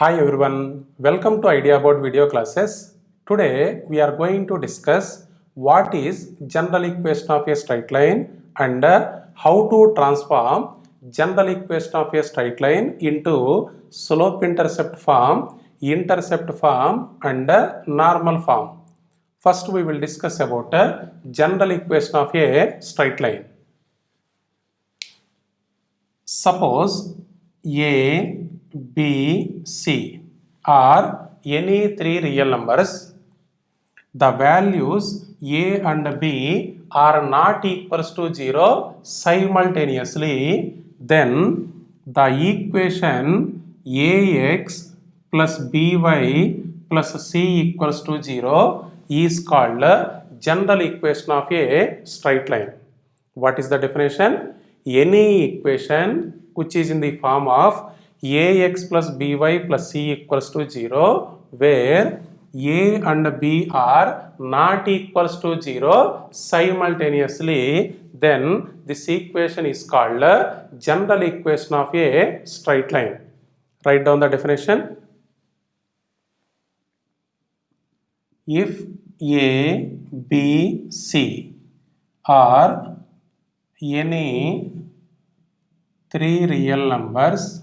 Hi everyone, welcome to Idea About Video Classes. Today we are going to discuss what is general equation of a straight line and how to transform general equation of a straight line into slope intercept form and normal form. First we will discuss about general equation of a straight line. Suppose A, B, C are any three real numbers. The values A and B are not equals to 0 simultaneously. Then the equation AX plus BY plus C equals to 0 is called general equation of a straight line. What is the definition? Any equation which is in the form of ax plus by plus c equals to 0, where a and b are not equals to 0 simultaneously, then this equation is called general equation of a straight line. Write down the definition. If a, b, c are any three real numbers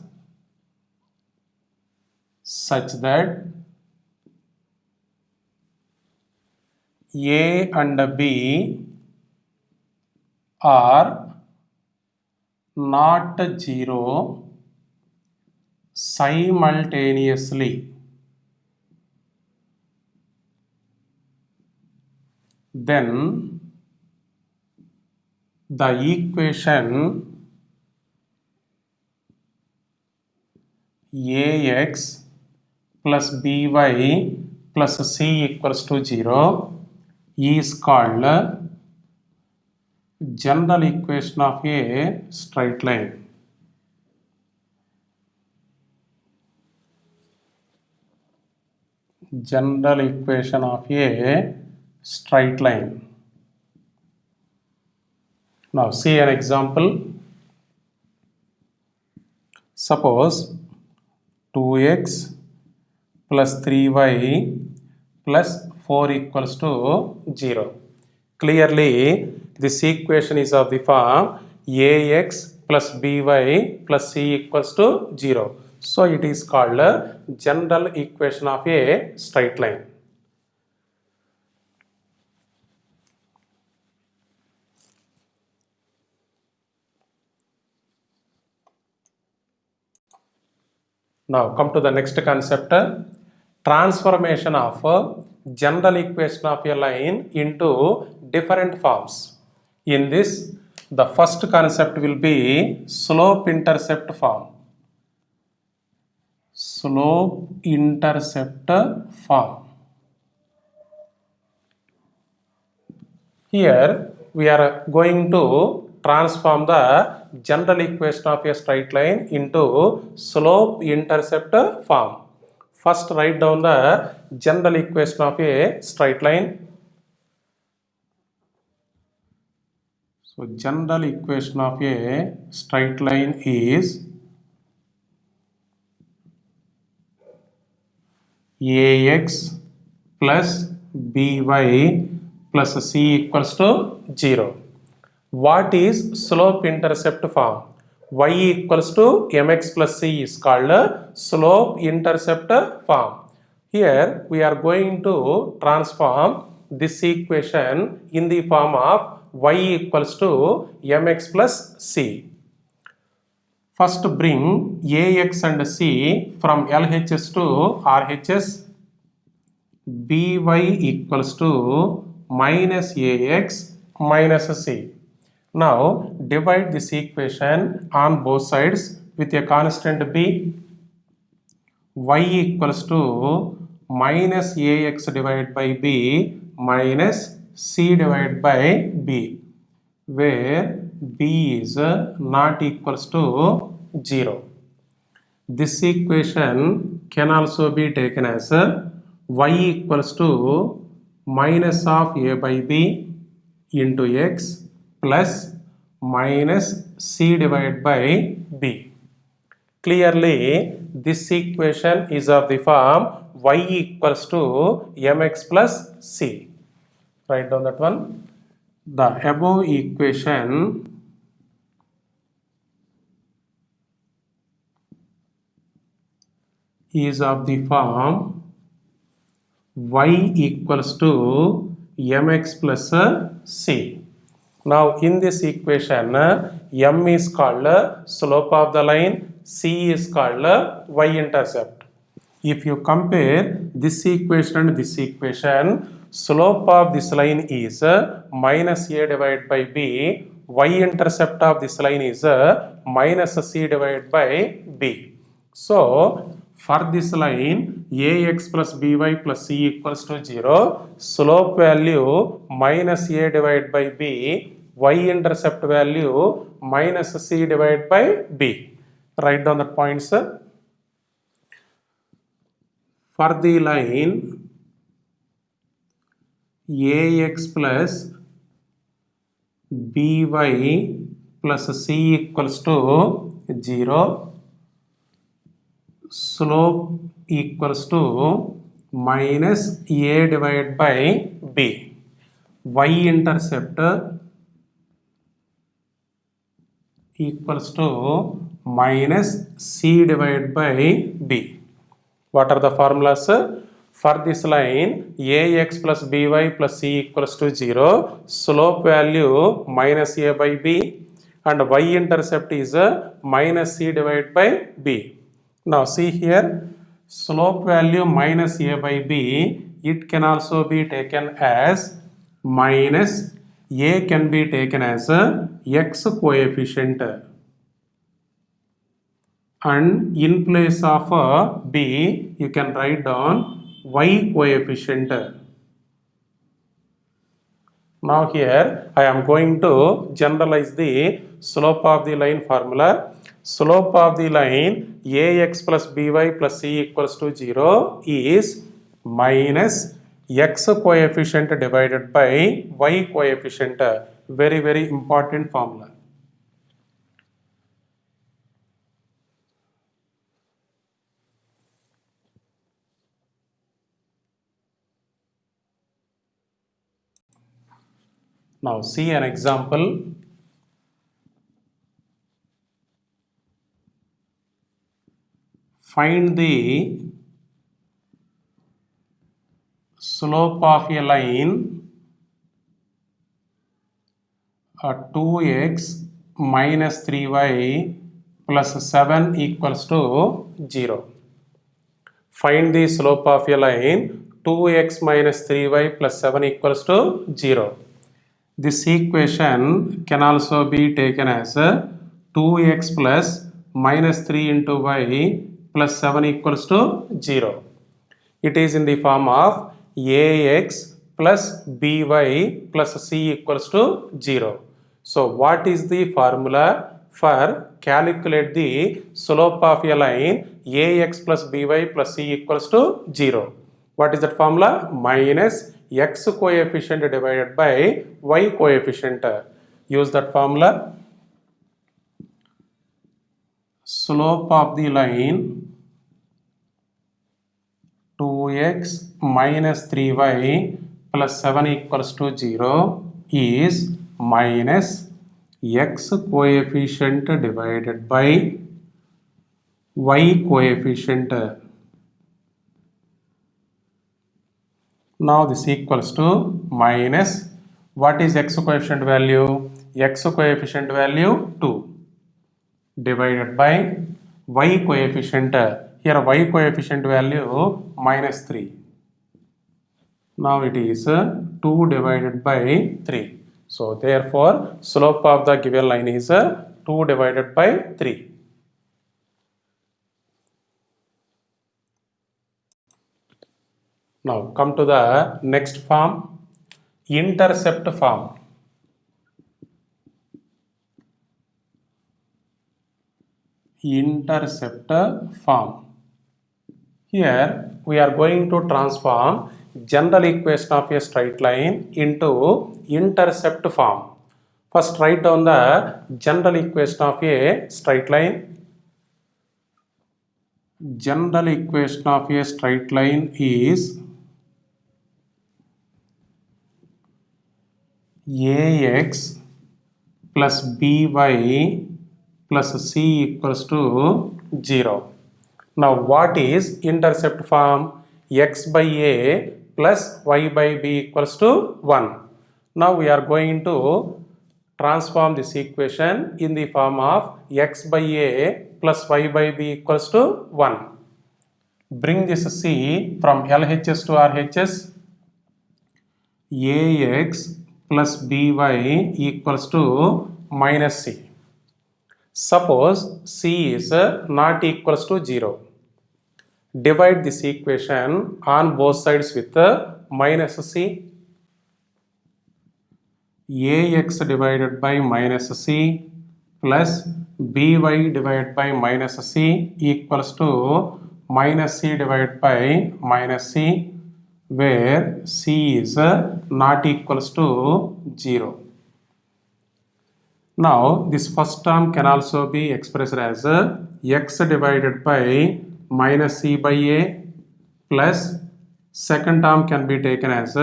such that A and B are not 0 simultaneously, then the equation Ax plus By plus C equals to 0 is called general equation of a straight line. General equation of a straight line. Now see an example. Suppose 2x plus 3y plus 4 equals to 0. Clearly, this equation is of the form ax plus by plus c equals to 0. So, it is called a general equation of a straight line. Now, come to the next concept, transformation of general equation of a line into different forms. In this, the first concept will be slope intercept form. Slope intercept form. Here we are going to transform the general equation of a straight line into slope intercept form. First write down the general equation of a straight line. So general equation of a straight line is ax plus by plus c equals to 0. What is slope intercept form? Y equals to mx plus c is called slope intercept form. Here we are going to transform this equation in the form of y equals to mx plus c. First bring ax and c from LHS to RHS. By equals to minus ax minus c. Now divide this equation on both sides with a constant b. Y equals to minus ax divided by b minus c divided by b, where b is not equals to 0. This equation can also be taken as y equals to minus of a by b into x plus minus c divided by b. Clearly, this equation is of the form y equals to mx plus c. Write down that one. The above equation is of the form y equals to mx plus c. Now in this equation, m is called slope of the line, c is called y-intercept. If you compare this equation and this equation, slope of this line is minus a divided by b, y-intercept of this line is minus c divided by b. So for this line, ax plus by plus c equals to 0, slope value minus a divided by b, y-intercept value minus c divided by b. Write down the points. For the line ax plus by plus c equals to 0, slope equals to minus a divided by b, y-intercept equals to minus c divided by b. What are the formulas? For this line, ax plus by plus c equals to 0, slope value minus a by b, and y-intercept is minus c divided by b. Now see here, slope value minus a by b, it can also be taken as minus a can be taken as x coefficient, and in place of b you can write down y coefficient. Now here I am going to generalize the slope of the line formula. Slope of the line ax plus by plus c equals to 0 is minus x coefficient divided by y coefficient. Very, very important formula. Now see an example. Find the slope of a line 2x minus 3y plus 7 equals to 0. Find the slope of a line 2x minus 3y plus 7 equals to 0. This equation can also be taken as 2x plus minus 3 into y plus 7 equals to 0. It is in the form of ax plus by plus c equals to 0. So what is the formula for calculate the slope of a line ax plus by plus c equals to 0? What is that formula? Minus x coefficient divided by y coefficient. Use that formula. Slope of the line 2x minus 3y plus 7 equals to 0 is minus x coefficient divided by y coefficient. Now this equals to minus, what is x coefficient value? X coefficient value 2 divided by y coefficient. Here y coefficient value minus 3. Now it is 2 divided by 3. So therefore slope of the given line is 2 divided by 3. Now come to the next form, intercept form. Intercept form. Here we are going to transform general equation of a straight line into intercept form. First write down the general equation of a straight line. general equation of a straight line is ax plus by plus c equals to 0. Now what is intercept form? X by a plus y by b equals to 1. Now we are going to transform this equation in the form of x by a plus y by b equals to 1. Bring this c from LHS to RHS. Ax plus by equals to minus c. Suppose c is not equals to 0. Divide this equation on both sides with minus c. Ax divided by minus c plus by divided by minus c equals to minus c divided by minus c, where c is not equals to 0. Now this first term can also be expressed as x divided by minus c by a plus second term can be taken as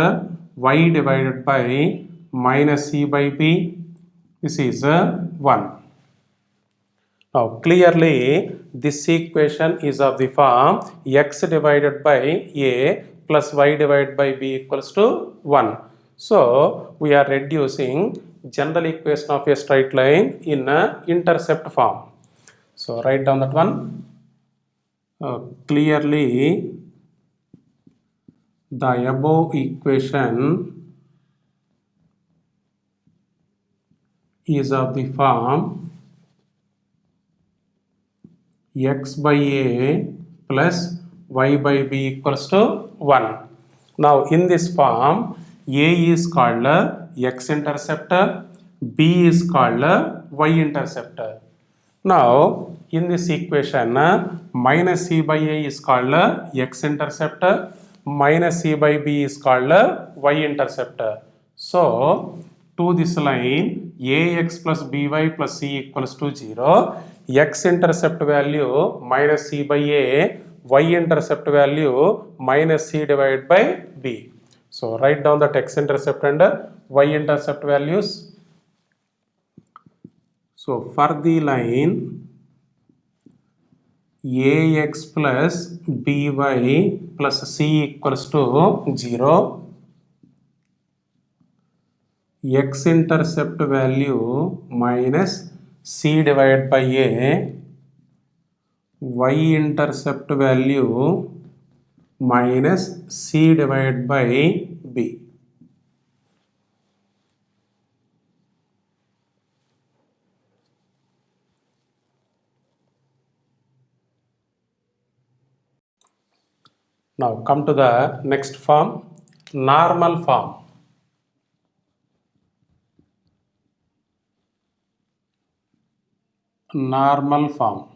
y divided by minus c by b. This is 1. Now clearly this equation is of the form x divided by a plus y divided by b equals to 1. So we are reducing general equation of a straight line in intercept form. So write down that one. Clearly the above equation is of the form x by a plus y by b equals to 1. Now in this form, a is called x-interceptor, b is called y-interceptor. Now in this equation, minus c by a is called x-interceptor, minus c by b is called y-interceptor. So to this line ax plus by plus c equals to 0, x-intercept value minus c by a, y-intercept value minus c divided by b. So write down that x-intercept and y-intercept values. So for the line ax plus by plus c equals to 0, x-intercept value minus c divided by a, y-intercept value minus c divided by b. Now come to the next form, normal form. Normal form.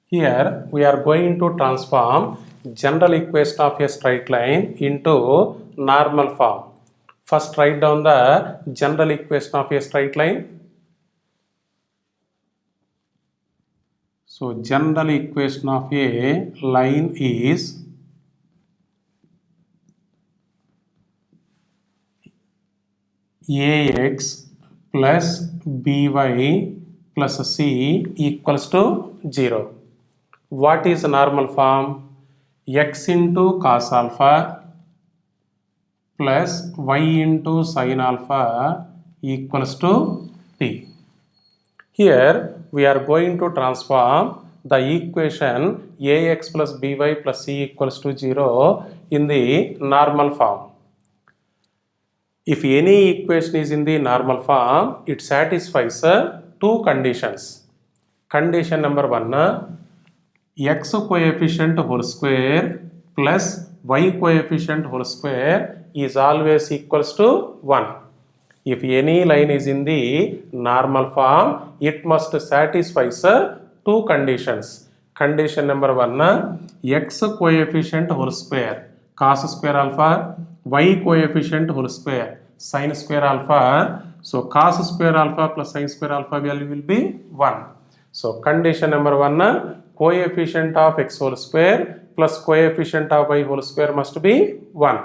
Here we are going to transform general equation of a straight line into normal form. First write down the general equation of a straight line. So general equation of a line is ax plus by plus c equals to 0. What is normal form? X into cos alpha plus y into sin alpha equals to t. Here we are going to transform the equation ax plus by plus c equals to 0 in the normal form. If any equation is in the normal form, it satisfies two conditions. Condition number 1, x coefficient whole square plus y coefficient whole square is always equals to 1. If any line is in the normal form, it must satisfy two conditions. Condition number 1, x coefficient whole square, cos square alpha, y coefficient whole square, sin square alpha. So cos square alpha plus sin square alpha value will be 1. So condition number 1, coefficient of x whole square plus coefficient of y whole square must be 1.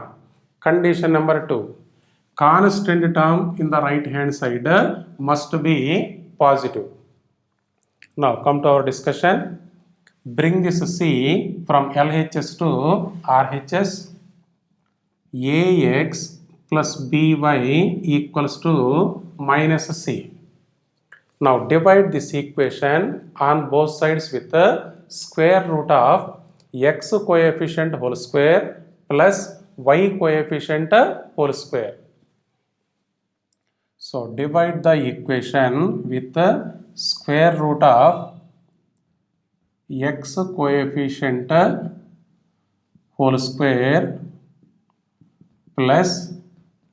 Condition number 2, constant term in the right hand side must be positive. Now come to our discussion. Bring this C from LHS to RHS. AX plus BY equals to minus C. Now divide this equation on both sides with the square root of x coefficient whole square plus y coefficient whole square. So divide the equation with the square root of x coefficient whole square plus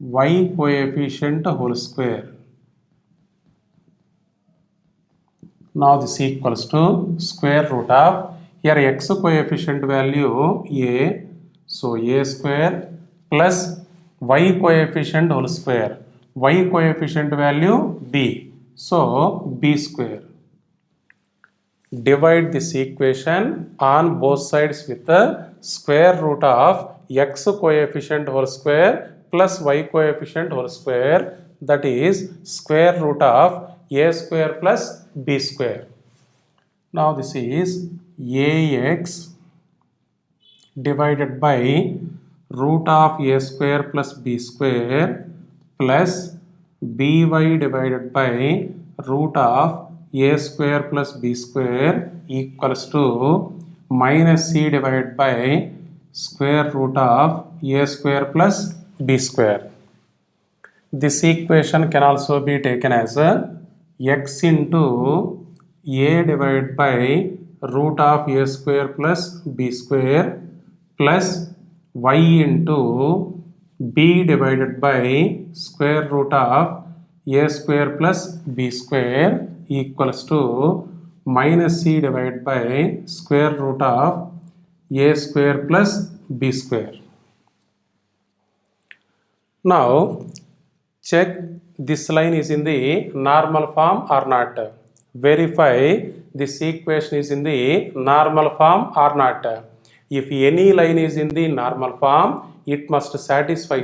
y coefficient whole square. Now this equals to square root of, here x coefficient value a, so a square plus y coefficient whole square, y coefficient value b, so b square. Divide this equation on both sides with the square root of x coefficient whole square plus y coefficient whole square, that is square root of a square plus b square. Now this is ax divided by root of a square plus b square plus by divided by root of a square plus b square equals to minus c divided by square root of a square plus b square. This equation can also be taken as x into a divided by root of a square plus b square plus y into b divided by square root of a square plus b square equals to minus c divided by square root of a square plus b square. Now check this line is in the normal form or not. Verify this equation is in the normal form or not. If any line is in the normal form, it must satisfy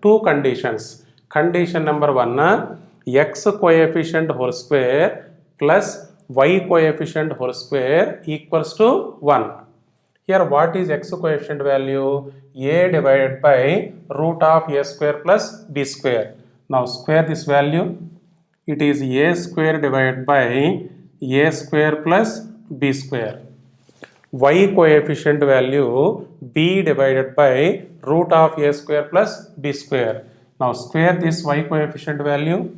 two conditions. Condition number 1, x coefficient whole square plus y coefficient whole square equals to 1. Here what is x coefficient value? A divided by root of a square plus b square. Now square this value. It is a square divided by a square plus b square. Y coefficient value b divided by root of a square plus b square. Now square this y coefficient value.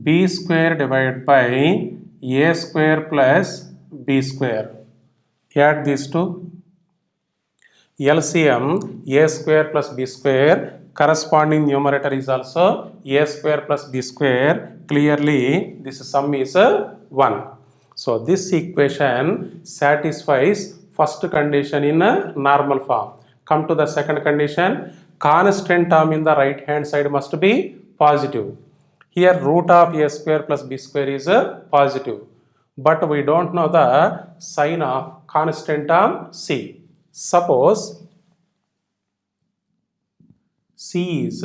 B square divided by a square plus b square. Add these two. LCM a square plus b square, corresponding numerator is also a square plus b square. Clearly this sum is 1. So this equation satisfies first condition in a normal form. Come to the second condition. Constant term in the right hand side must be positive. Here root of a square plus b square is positive, but we don't know the sign of constant term c. Suppose c is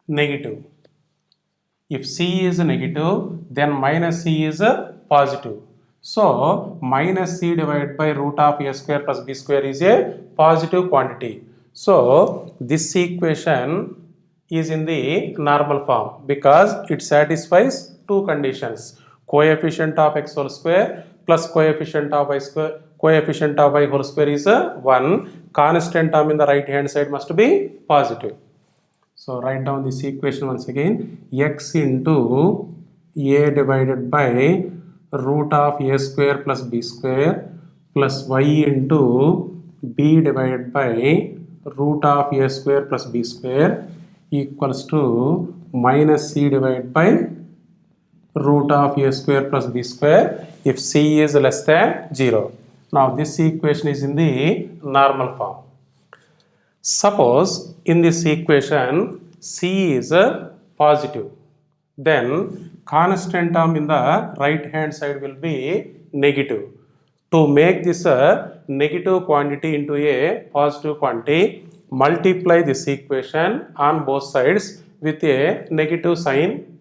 negative. If c is negative, then minus c is positive. So minus c divided by root of a square plus b square is a positive quantity. So this equation is in the normal form because it satisfies two conditions. Coefficient of x whole square plus coefficient of y square, coefficient of y whole square is 1. Constant term in the right hand side must be positive. So write down this equation once again. X into a divided by root of a square plus b square plus y into b divided by root of a square plus b square equals to minus c divided by root of a square plus b square if c is less than 0. Now this equation is in the normal form. Suppose in this equation c is positive, then constant term in the right hand side will be negative. To make this a negative quantity into a positive quantity, multiply this equation on both sides with a negative sign.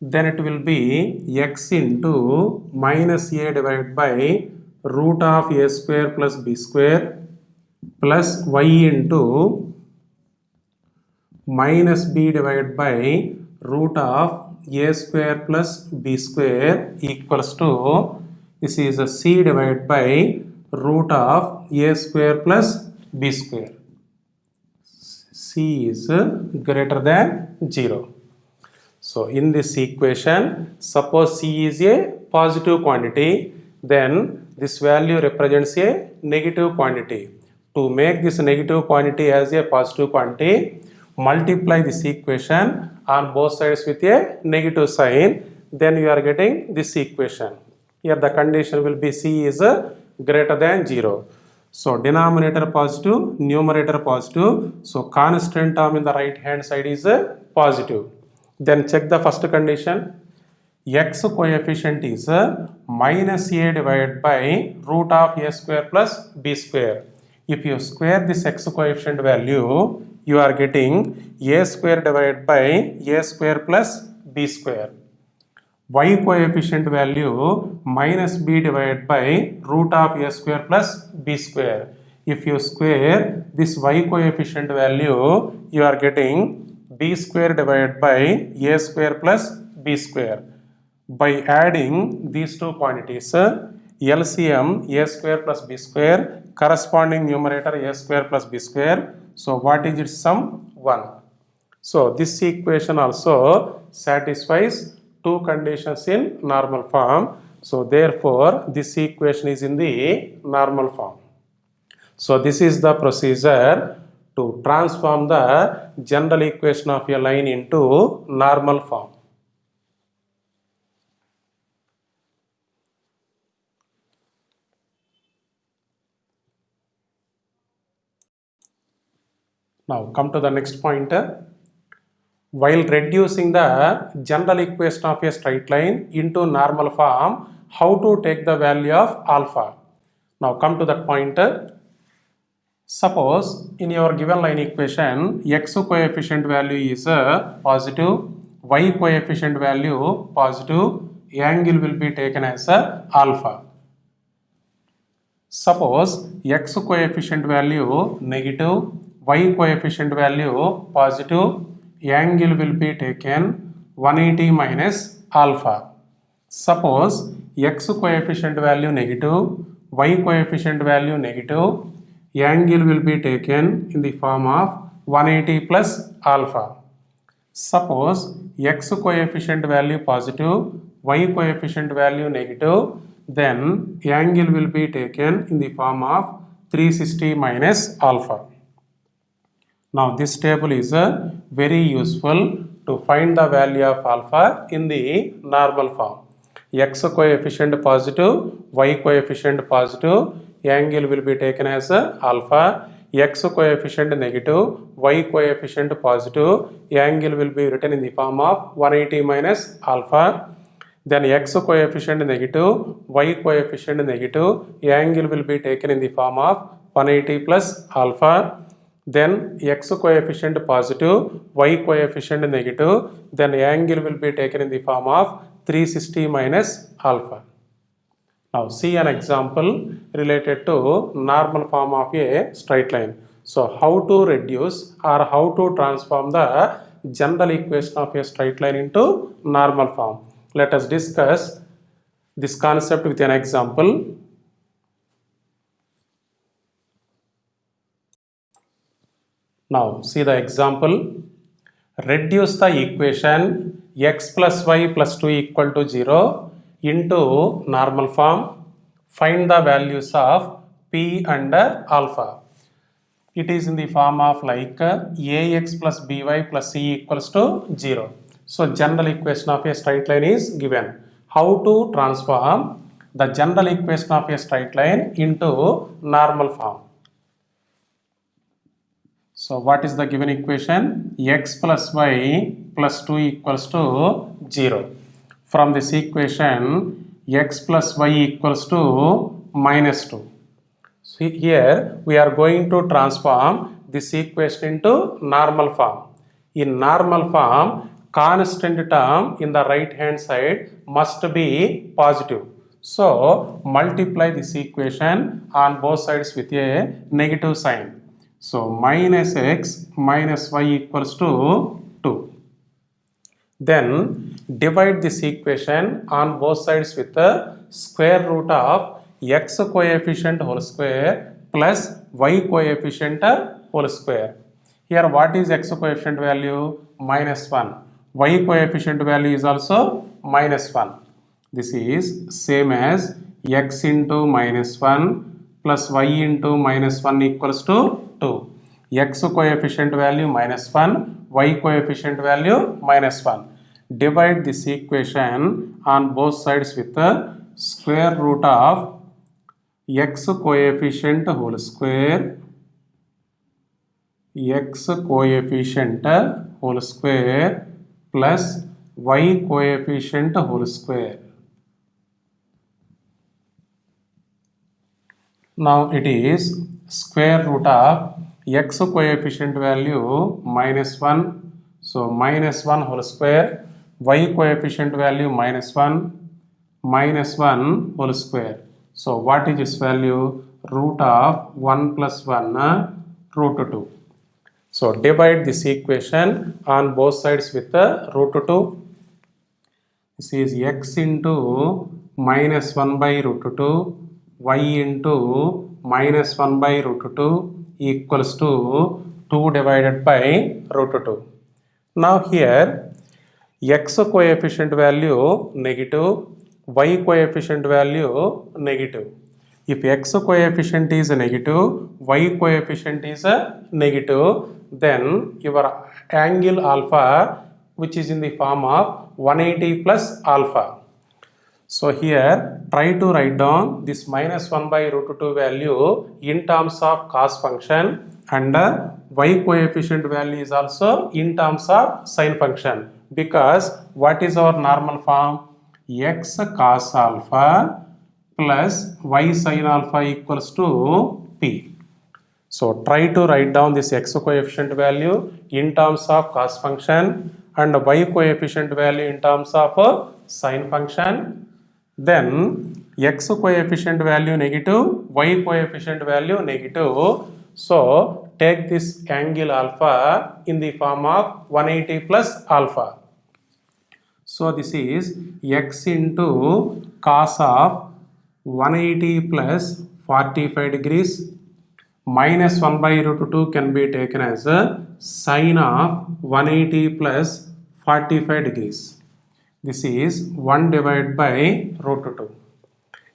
Then it will be x into minus a divided by root of a square plus b square plus y into minus b divided by root of a square plus b square equals to, this is a c divided by root of a square plus b square. C is greater than 0. So in this equation, suppose C is a positive quantity, then this value represents a negative quantity. To make this negative quantity as a positive quantity, multiply this equation on both sides with a negative sign, then you are getting this equation. Here the condition will be C is greater than 0. So denominator positive, numerator positive. So constant term in the right hand side is positive. Then check the first condition. X coefficient is minus a divided by root of a square plus b square. If you square this x coefficient value, you are getting a square divided by a square plus b square. Y coefficient value minus b divided by root of a square plus b square. If you square this y coefficient value, you are getting b square divided by a square plus b square. By adding these two quantities, LCM a square plus b square, corresponding numerator a square plus b square. So what is its sum? 1. So this equation also satisfies two conditions in normal form. So therefore this equation is in the normal form. So this is the procedure to transform the general equation of a line into normal form. Now come to the next point. While reducing the general equation of a straight line into normal form, how to take the value of alpha? Now come to that point. Suppose in your given line equation, x coefficient value is positive, y coefficient value positive, angle will be taken as alpha. Suppose x coefficient value negative, y coefficient value positive, angle will be taken 180 minus alpha. Suppose x coefficient value negative, y coefficient value negative, angle will be taken in the form of 180 plus alpha. Suppose x coefficient value positive, y coefficient value negative, then angle will be taken in the form of 360 minus alpha. Now this table is very useful to find the value of alpha in the normal form. X coefficient positive, y coefficient positive, angle will be taken as alpha. X coefficient negative, y coefficient positive, angle will be written in the form of 180 minus alpha. Then x coefficient negative, y coefficient negative, angle will be taken in the form of 180 plus alpha. Then x coefficient positive, y coefficient negative, then angle will be taken in the form of 360 minus alpha. Now see an example related to normal form of a straight line. So how to reduce or how to transform the general equation of a straight line into normal form. Let us discuss this concept with an example. Now see the example. Reduce the equation x plus y plus 2 equal to 0 into normal form. Find the values of p and alpha. It is in the form of like ax plus by plus c equals to 0. So general equation of a straight line is given. How to transform the general equation of a straight line into normal form? So what is the given equation? X plus y plus 2 equals to 0. From this equation, x plus y equals to minus 2. So here we are going to transform this equation into normal form. In normal form, constant term in the right hand side must be positive. So multiply this equation on both sides with a negative sign. So minus x minus y equals to 2. Then divide this equation on both sides with the square root of x coefficient whole square plus y coefficient whole square. Here what is x coefficient value? Minus 1. Y coefficient value is also minus 1. This is same as x into minus 1 plus y into minus 1 equals to 2. X coefficient value minus 1, y coefficient value minus 1. Divide this equation on both sides with the square root of x coefficient whole square, x coefficient whole square plus y coefficient whole square. Now it is square root of x coefficient value minus 1, so minus 1 whole square, y coefficient value minus 1 whole square. So what is this value? Root of 1 plus 1 root 2. So divide this equation on both sides with the root 2. This is x into minus 1 by root 2, y into minus 1 by root 2 equals to 2 divided by root 2. Now here x coefficient value negative, y coefficient value negative. If x coefficient is negative, y coefficient is negative, then your angle alpha, which is in the form of 180 plus alpha. So here try to write down this minus 1 by root 2 value in terms of cos function, and y coefficient value is also in terms of sin function, because what is our normal form? X cos alpha plus y sin alpha equals to p. So try to write down this x coefficient value in terms of cos function and y coefficient value in terms of sin function. Then x coefficient value negative, y coefficient value negative. So take this angle alpha in the form of 180 plus alpha. So this is x into cos of 180 plus 45 degrees minus 1 by root 2 can be taken as a sine of 180 plus 45 degrees. This is 1 divided by root 2.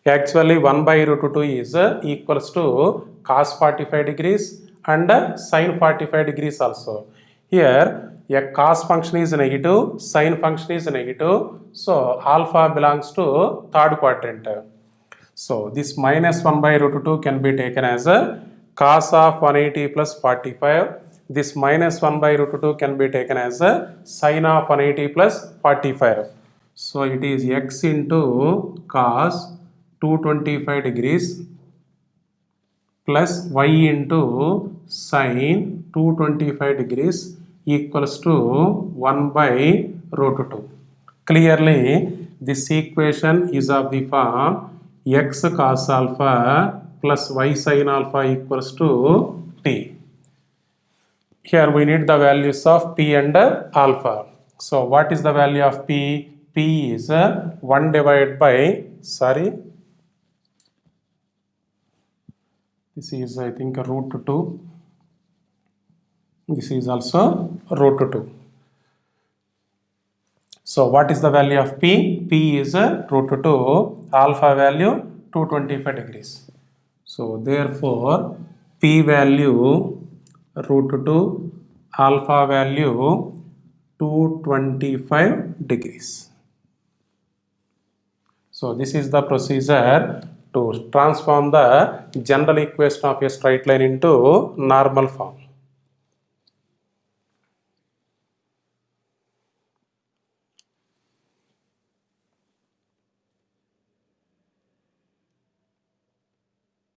Actually 1 by root 2 is equals to cos 45 degrees and sine 45 degrees also. Here a cos function is negative, sine function is negative, so alpha belongs to third quadrant. So this minus 1 by root 2 can be taken as a cos of 180 plus 45. This minus 1 by root 2 can be taken as a sine of 180 plus 45. So it is x into cos 225 degrees plus y into sine 225 degrees equals to 1 by root 2. Clearly, this equation is of the form x cos alpha plus y sin alpha equals to t. Here we need the values of p and alpha. So what is the value of p? P is 1 divided by, this is I think root 2. This is also root 2. So what is the value of p? P is root 2, alpha value 225 degrees. So therefore p value root 2, alpha value 225 degrees. So this is the procedure to transform the general equation of a straight line into normal form.